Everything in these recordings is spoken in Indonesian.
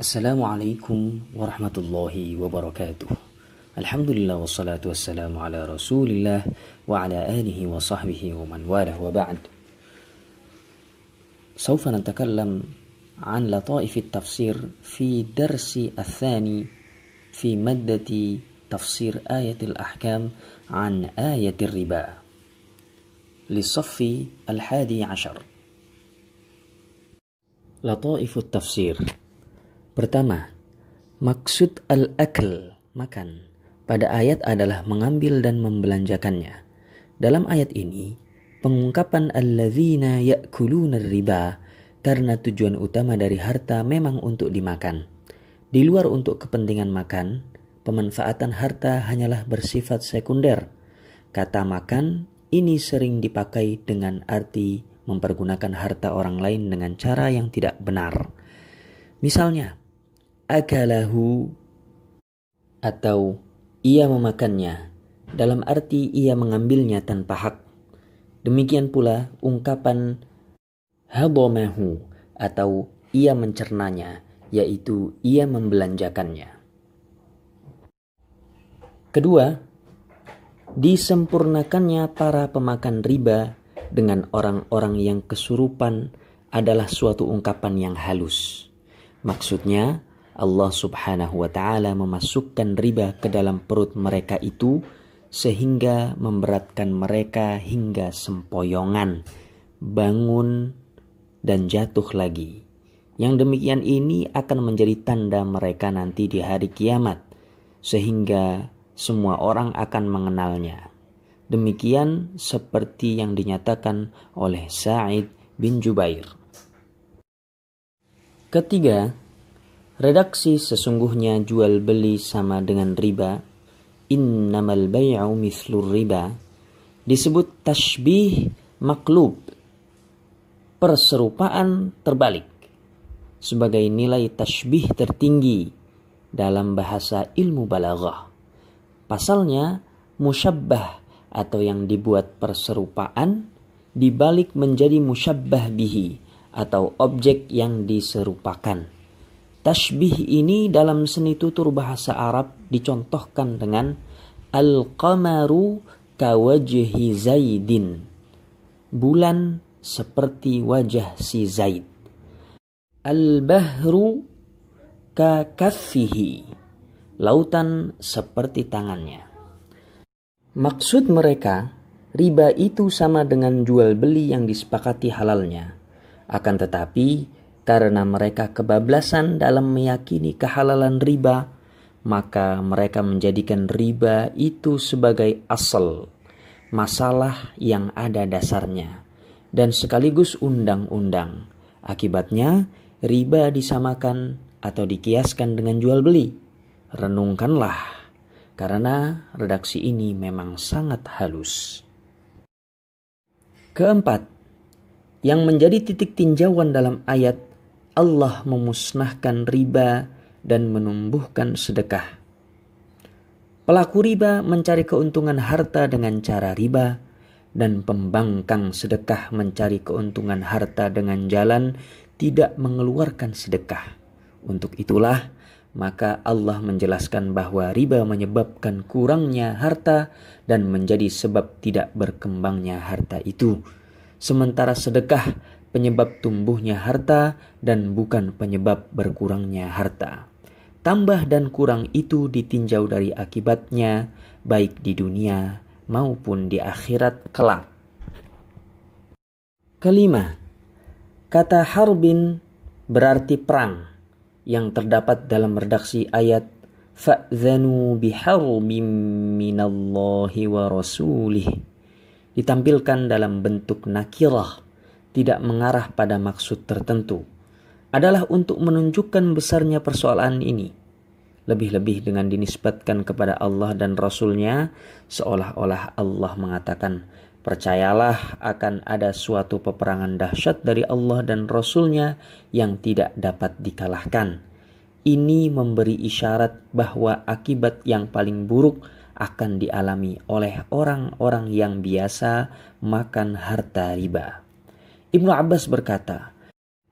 Assalamualaikum warahmatullahi wabarakatuh. Alhamdulillah wassalatu wassalamu ala rasulillah wa ala alihi wa sahbihi wa man walah wa ba'd. سوف نتكلم عن لطائف التفسير في درس الثاني في مادة تفسير آية الأحكام عن آية الربا للصف 11. لطائف التفسير. Pertama, maksud al-akl, makan, pada ayat adalah mengambil dan membelanjakannya. Dalam ayat ini, pengungkapan alladzina ya'kuluna riba karena tujuan utama dari harta memang untuk dimakan. Di luar untuk kepentingan makan, pemanfaatan harta hanyalah bersifat sekunder. Kata makan ini sering dipakai dengan arti mempergunakan harta orang lain dengan cara yang tidak benar. Misalnya, akalahu atau ia memakannya dalam arti ia mengambilnya tanpa hak. Demikian pula ungkapan hadamahu atau ia mencernanya, yaitu ia membelanjakannya. Kedua, disempurnakannya para pemakan riba dengan orang-orang yang kesurupan adalah suatu ungkapan yang halus. Maksudnya, Allah subhanahu wa ta'ala memasukkan riba ke dalam perut mereka itu sehingga memberatkan mereka hingga sempoyongan, bangun dan jatuh lagi. Yang demikian ini akan menjadi tanda mereka nanti di hari kiamat, sehingga semua orang akan mengenalnya. Demikian seperti yang dinyatakan oleh Sa'id bin Jubair. Ketiga, redaksi sesungguhnya jual beli sama dengan riba, innamal bay'u mithlur riba, disebut tashbih maklub, perserupaan terbalik, sebagai nilai tashbih tertinggi dalam bahasa ilmu balaghah. Pasalnya, musyabbah atau yang dibuat perserupaan dibalik menjadi musyabbah bihi atau objek yang diserupakan. Tashbih ini dalam seni tutur bahasa Arab dicontohkan dengan al-qamaru kawajhi Zaidin, bulan seperti wajah si Zaid. Al-bahru kakaffihi, lautan seperti tangannya. Maksud mereka, riba itu sama dengan jual beli yang disepakati halalnya. Akan tetapi, karena mereka kebablasan dalam meyakini kehalalan riba, maka mereka menjadikan riba itu sebagai asal, masalah yang ada dasarnya, dan sekaligus undang-undang. Akibatnya, riba disamakan atau dikiaskan dengan jual beli. Renungkanlah, karena redaksi ini memang sangat halus. Keempat, yang menjadi titik tinjauan dalam ayat, Allah memusnahkan riba dan menumbuhkan sedekah. Pelaku riba mencari keuntungan harta dengan cara riba, dan pembangkang sedekah mencari keuntungan harta dengan jalan tidak mengeluarkan sedekah. Untuk itulah, maka Allah menjelaskan bahwa riba menyebabkan kurangnya harta dan menjadi sebab tidak berkembangnya harta itu. Sementara sedekah penyebab tumbuhnya harta dan bukan penyebab berkurangnya harta. Tambah dan kurang itu ditinjau dari akibatnya baik di dunia maupun di akhirat kelak. Kelima, kata harbin berarti perang yang terdapat dalam redaksi ayat fa'zanu biharbin minallahi wa rasulih ditampilkan dalam bentuk nakirah, tidak mengarah pada maksud tertentu, adalah untuk menunjukkan besarnya persoalan ini. Lebih-lebih dengan dinisbatkan kepada Allah dan Rasul-Nya, seolah-olah Allah mengatakan, percayalah akan ada suatu peperangan dahsyat dari Allah dan Rasul-Nya yang tidak dapat dikalahkan. Ini memberi isyarat bahwa akibat yang paling buruk akan dialami oleh orang-orang yang biasa makan harta riba. Ibnu Abbas berkata,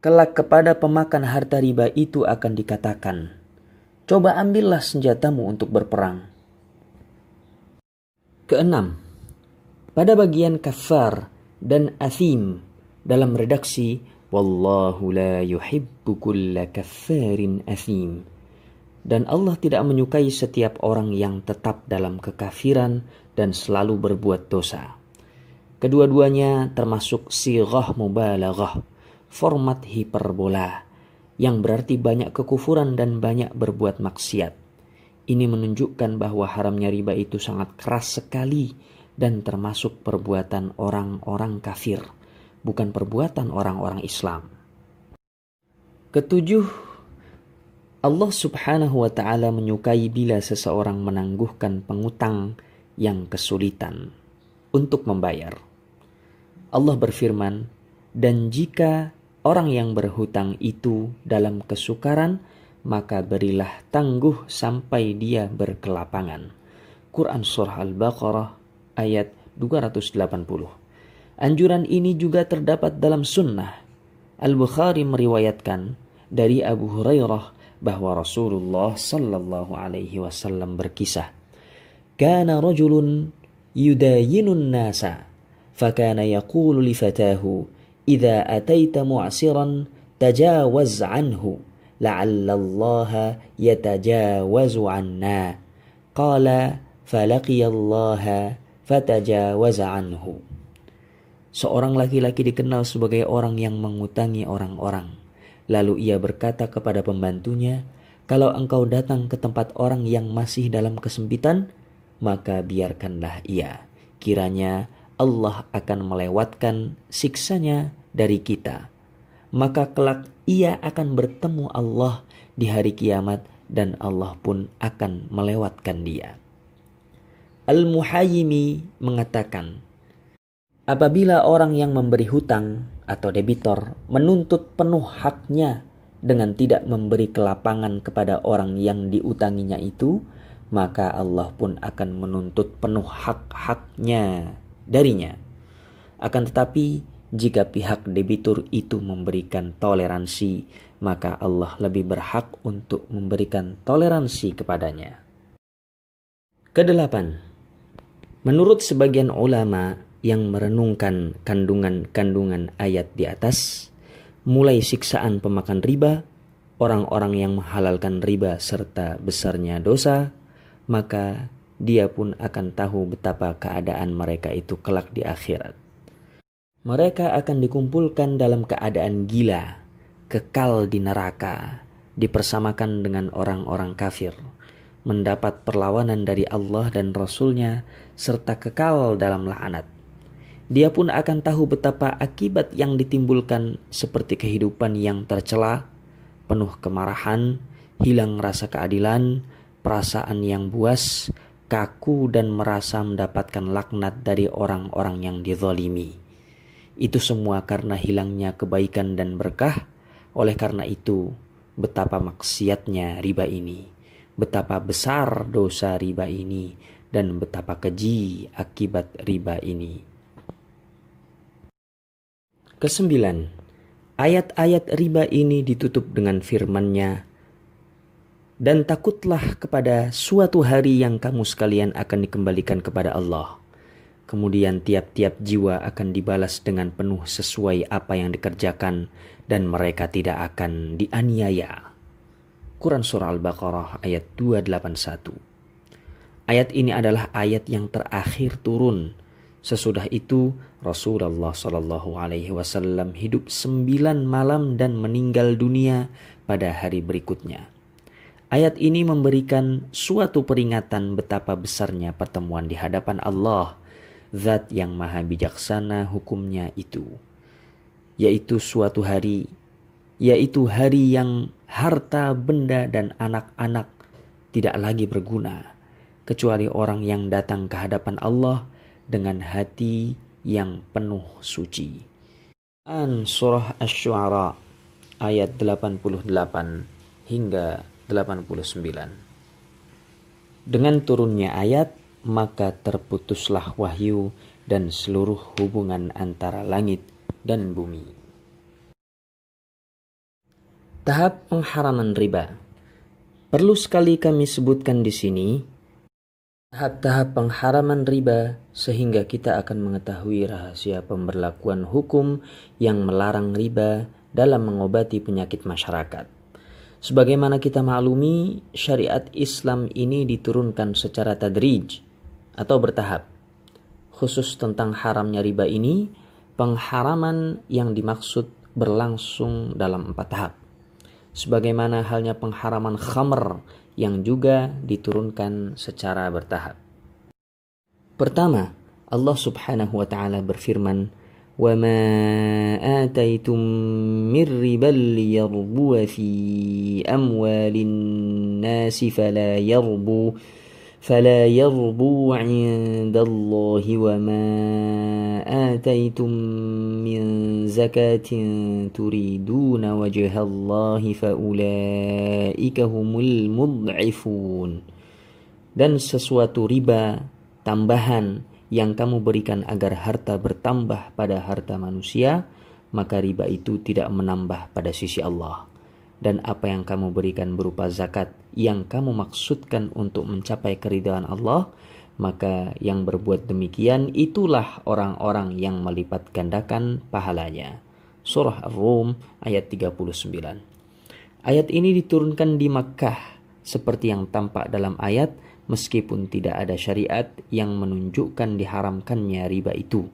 kelak kepada pemakan harta riba itu akan dikatakan, coba ambillah senjatamu untuk berperang. Keenam, pada bagian kafar dan athim dalam redaksi wallahu la yuhibbu kulla kaffarin athim, dan Allah tidak menyukai setiap orang yang tetap dalam kekafiran dan selalu berbuat dosa. Kedua-duanya termasuk sighah mubalaghah, format hiperbola, yang berarti banyak kekufuran dan banyak berbuat maksiat. Ini menunjukkan bahwa haramnya riba itu sangat keras sekali dan termasuk perbuatan orang-orang kafir, bukan perbuatan orang-orang Islam. Ketujuh, Allah subhanahu wa ta'ala menyukai bila seseorang menangguhkan pengutang yang kesulitan untuk membayar. Allah berfirman, dan jika orang yang berhutang itu dalam kesukaran, maka berilah tangguh sampai dia berkelapangan. Quran Surah Al-Baqarah ayat 280. Anjuran ini juga terdapat dalam sunnah. Al-Bukhari meriwayatkan dari Abu Hurairah bahwa Rasulullah sallallahu alaihi wasallam berkisah, kana rajulun yudayinun nasa fakana yaqulu li fatahu idza ataita mu'siran tajawaz anhu la'alla Allah yatajawazu anna qala falaqiya Allah fatajawaza anhu. Seorang laki-laki dikenal sebagai orang yang mengutangi orang-orang. Lalu ia berkata kepada pembantunya, kalau engkau datang ke tempat orang yang masih dalam kesempitan, maka biarkanlah ia. Kiranya Allah akan melewatkan siksanya dari kita. Maka kelak ia akan bertemu Allah di hari kiamat dan Allah pun akan melewatkan dia. Al-Muhayyimi mengatakan, apabila orang yang memberi hutang atau debitor menuntut penuh haknya dengan tidak memberi kelapangan kepada orang yang diutanginya itu, maka Allah pun akan menuntut penuh hak-haknya darinya. Akan tetapi, jika pihak debitur itu memberikan toleransi, maka Allah lebih berhak untuk memberikan toleransi kepadanya. Kedelapan, menurut sebagian ulama yang merenungkan kandungan-kandungan ayat di atas, mulai siksaan pemakan riba, orang-orang yang menghalalkan riba serta besarnya dosa, maka dia pun akan tahu betapa keadaan mereka itu kelak di akhirat. Mereka akan dikumpulkan dalam keadaan gila, kekal di neraka, dipersamakan dengan orang-orang kafir, mendapat perlawanan dari Allah dan Rasul-Nya, serta kekal dalam laknat. Dia pun akan tahu betapa akibat yang ditimbulkan seperti kehidupan yang tercela, penuh kemarahan, hilang rasa keadilan, perasaan yang buas, kaku dan merasa mendapatkan laknat dari orang-orang yang dizalimi. Itu semua karena hilangnya kebaikan dan berkah. Oleh karena itu, betapa maksiatnya riba ini, betapa besar dosa riba ini, dan betapa keji akibat riba ini. Kesembilan, ayat-ayat riba ini ditutup dengan firman-Nya, dan takutlah kepada suatu hari yang kamu sekalian akan dikembalikan kepada Allah. Kemudian tiap-tiap jiwa akan dibalas dengan penuh sesuai apa yang dikerjakan, dan mereka tidak akan dianiaya. Quran Surah Al-Baqarah ayat 281. Ayat ini adalah ayat yang terakhir turun. Sesudah itu Rasulullah SAW hidup 9 malam dan meninggal dunia pada hari berikutnya. Ayat ini memberikan suatu peringatan betapa besarnya pertemuan di hadapan Allah, Zat yang maha bijaksana hukumnya itu, yaitu suatu hari, yaitu hari yang harta, benda, dan anak-anak tidak lagi berguna, kecuali orang yang datang ke hadapan Allah dengan hati yang penuh suci. An Surah Asy-Syu'ara ayat 88 hingga 89. Dengan turunnya ayat, maka terputuslah wahyu dan seluruh hubungan antara langit dan bumi. Tahap pengharaman riba. Perlu sekali kami sebutkan di sini tahap-tahap pengharaman riba sehingga kita akan mengetahui rahasia pemberlakuan hukum yang melarang riba dalam mengobati penyakit masyarakat. Sebagaimana kita maklumi, syariat Islam ini diturunkan secara tadrij atau bertahap. Khusus tentang haramnya riba ini, pengharaman yang dimaksud berlangsung dalam 4 tahap. Sebagaimana halnya pengharaman khamr yang juga diturunkan secara bertahap. Pertama, Allah Subhanahu wa taala berfirman, "Wa ma ataitum mir ribal liyarbu fi amwalin nasi fala yarbu 'indallahi wa ma ataitum min zakatin turiduna wajhallahi faulaika humul mud'ifun." Dan sesuatu riba tambahan yang kamu berikan agar harta bertambah pada harta manusia, maka riba itu tidak menambah pada sisi Allah. Dan apa yang kamu berikan berupa zakat yang kamu maksudkan untuk mencapai keridhaan Allah, maka yang berbuat demikian itulah orang-orang yang melipat gandakan pahalanya. Surah Ar-Rum ayat 39. Ayat ini diturunkan di Makkah seperti yang tampak dalam ayat, meskipun tidak ada syariat yang menunjukkan diharamkannya riba itu.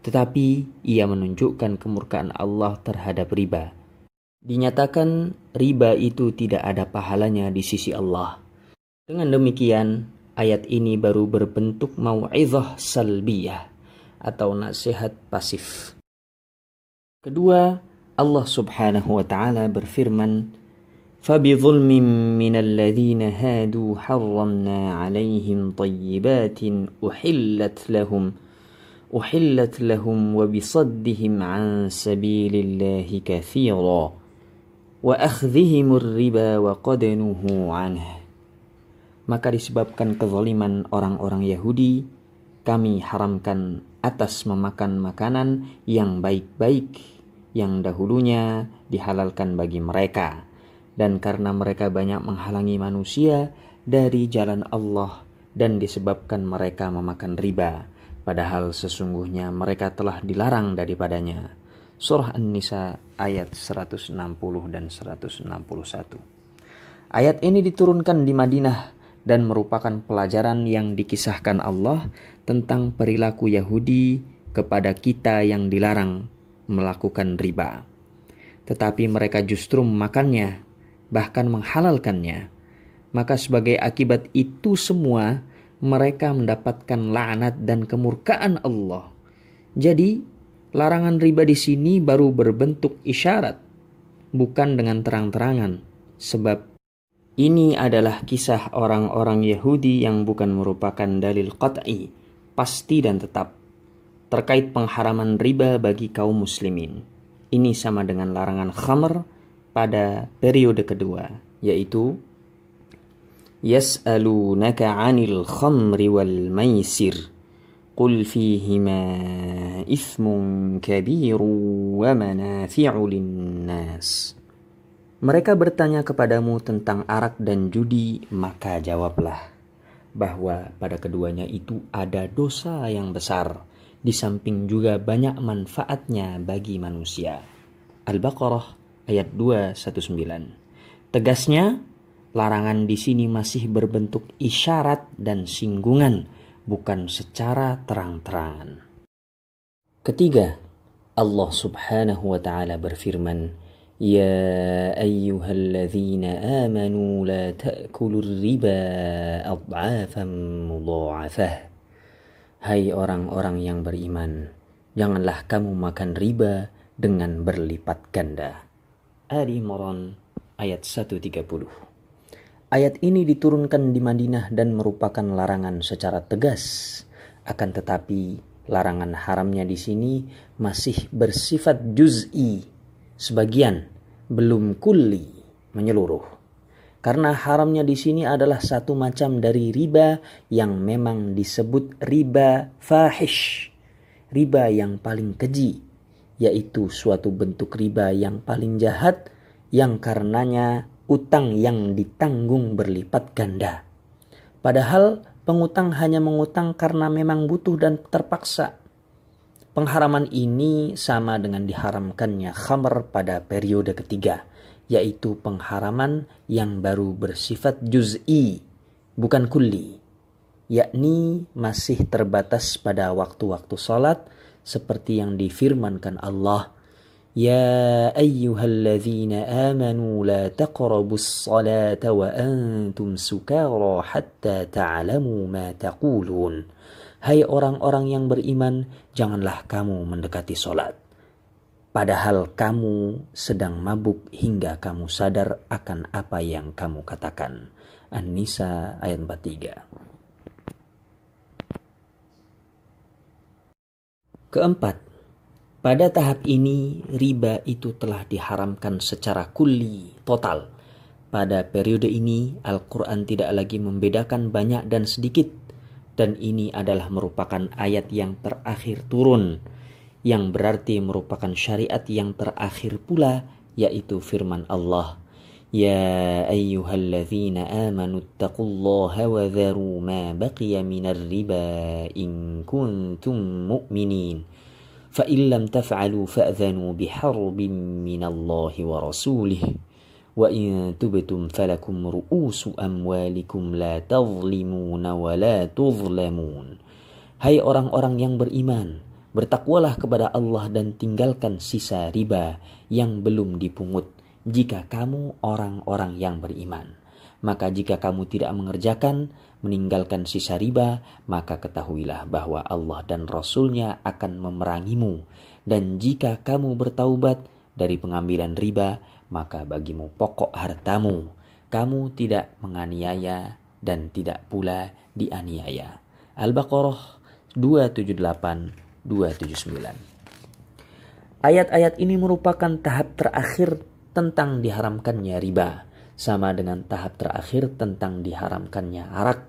Tetapi ia menunjukkan kemurkaan Allah terhadap riba. Dinyatakan riba itu tidak ada pahalanya di sisi Allah. Dengan demikian, ayat ini baru berbentuk mau'izah salbiyah atau nasihat pasif. Kedua, Allah Subhanahu wa taala berfirman, "Fabidhulmin minal ladzina hadu harramna 'alaihim thayyibatin uhillat lahum wa bisaddihim 'an sabilillahi katsira wa akhdhihimur riba wa qad nuhu 'anhu." Maka disebabkan kezaliman orang-orang Yahudi, kami haramkan atas memakan makanan yang baik-baik yang dahulunya dihalalkan bagi mereka, dan karena mereka banyak menghalangi manusia dari jalan Allah dan disebabkan mereka memakan riba, padahal sesungguhnya mereka telah dilarang daripadanya. Surah An-Nisa ayat 160 dan 161. Ayat ini diturunkan di Madinah dan merupakan pelajaran yang dikisahkan Allah tentang perilaku Yahudi kepada kita yang dilarang melakukan riba. Tetapi mereka justru memakannya, bahkan menghalalkannya. Maka sebagai akibat itu semua, mereka mendapatkan laknat dan kemurkaan Allah. Jadi, larangan riba di sini baru berbentuk isyarat, bukan dengan terang-terangan, sebab ini adalah kisah orang-orang Yahudi yang bukan merupakan dalil qat'i, pasti dan tetap, terkait pengharaman riba bagi kaum muslimin. Ini sama dengan larangan khamr pada periode kedua, yaitu yas'alunaka 'anil khamri wal maisir qul fihima ithmun kabirun wa manafi'u linnas. Mereka bertanya kepadamu tentang arak dan judi, maka jawablah bahwa pada keduanya itu ada dosa yang besar, di samping juga banyak manfaatnya bagi manusia. Al-Baqarah ayat 219. Tegasnya, larangan di sini masih berbentuk isyarat dan singgungan, bukan secara terang-terangan. Ketiga, Allah Subhanahu wa taala berfirman, "Ya ayyuhalladzina amanu la ta'kulur riba adhafan mudha'afah." Hai orang-orang yang beriman, janganlah kamu makan riba dengan berlipat ganda. Ali Imran ayat 130. Ayat ini diturunkan di Madinah dan merupakan larangan secara tegas. Akan tetapi, larangan haramnya di sini masih bersifat juz'i, sebagian, belum kulli, menyeluruh. Karena haramnya di sini adalah satu macam dari riba yang memang disebut riba fahish, riba yang paling keji, yaitu suatu bentuk riba yang paling jahat yang karenanya utang yang ditanggung berlipat ganda. Padahal pengutang hanya mengutang karena memang butuh dan terpaksa. Pengharaman ini sama dengan diharamkannya khamr pada periode ketiga, yaitu pengharaman yang baru bersifat juz'i, bukan kulli, yakni masih terbatas pada waktu-waktu salat seperti yang difirmankan Allah, Ya ayyuhalladzina amanu la taqrabus salata wa antum sukara hatta ta'lamu ma taqulun. Hai orang-orang yang beriman, janganlah kamu mendekati salat padahal kamu sedang mabuk hingga kamu sadar akan apa yang kamu katakan. An-Nisa ayat 43. Keempat, pada tahap ini riba itu telah diharamkan secara kulli, total. Pada periode ini Al-Quran tidak lagi membedakan banyak dan sedikit, dan ini adalah merupakan ayat yang terakhir turun, yang berarti merupakan syariat yang terakhir pula, yaitu firman Allah, Ya ayyuhalladzina amanu attaqullaha wa dharu ma baqiya minar riba in kuntum mu'minin fa in lam taf'alu fa'dhanu biharbin minallahi wa rasulih wa in tubtum falakum ru'usu amwalikum la tadhlimuna wa la tudhlamun. Hai orang-orang yang beriman, bertakwalah kepada Allah dan tinggalkan sisa riba yang belum dipungut jika kamu orang-orang yang beriman. Maka jika kamu tidak meninggalkan sisa riba, maka ketahuilah bahwa Allah dan Rasul-Nya akan memerangimu. Dan jika kamu bertaubat dari pengambilan riba, maka bagimu pokok hartamu. Kamu tidak menganiaya dan tidak pula dianiaya. Al-Baqarah 278-279. Ayat-ayat ini merupakan tahap terakhir tentang diharamkannya riba, sama dengan tahap terakhir tentang diharamkannya arak,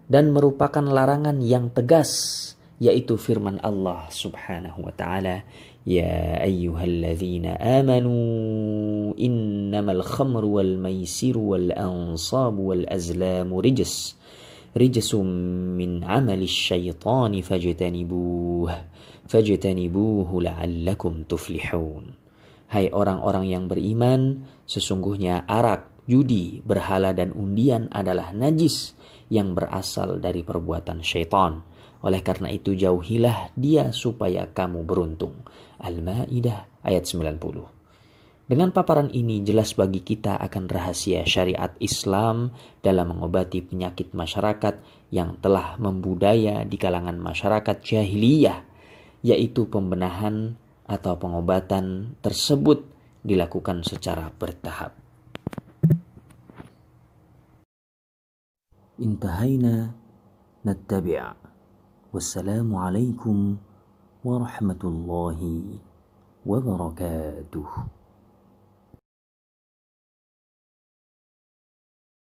dan merupakan larangan yang tegas, yaitu firman Allah Subhanahu wa taala, Ya ayyuhalladzina amanu innamal khamru wal maisiru wal ansabu wal azlamu rijsum min amali syaitani fajtanibuhu la'allakum tuflihun. Hai orang-orang yang beriman, sesungguhnya arak, judi, berhala dan undian adalah najis yang berasal dari perbuatan syaitan. Oleh karena itu jauhilah dia supaya kamu beruntung. Al-Maidah ayat 90. Dengan paparan ini jelas bagi kita akan rahasia syariat Islam dalam mengobati penyakit masyarakat yang telah membudaya di kalangan masyarakat jahiliyah, yaitu pembenahan atau pengobatan tersebut dilakukan secara bertahap. Intahaina nattabi'. Wassalamualaikum warahmatullahi wabarakatuh.